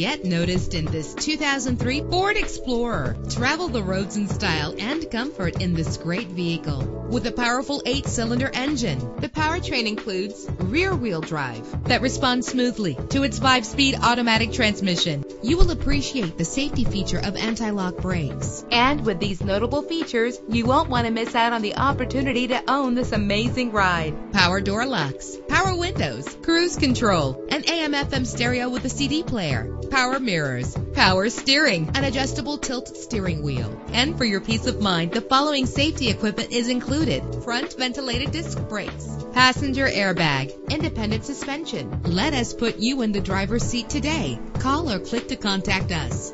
Get noticed in this 2003 Ford Explorer. Travel the roads in style and comfort in this great vehicle. With a powerful 8-cylinder engine, the powertrain includes rear-wheel drive that responds smoothly to its 5-speed automatic transmission. You will appreciate the safety feature of anti-lock brakes. And with these notable features, you won't want to miss out on the opportunity to own this amazing ride. Power door locks, power windows, cruise control, an AM/FM stereo with a CD player, power mirrors, power steering, an adjustable tilt steering wheel. And for your peace of mind, the following safety equipment is included: front ventilated disc brakes, passenger airbag, independent suspension. Let us put you in the driver's seat today. Call or click to contact us.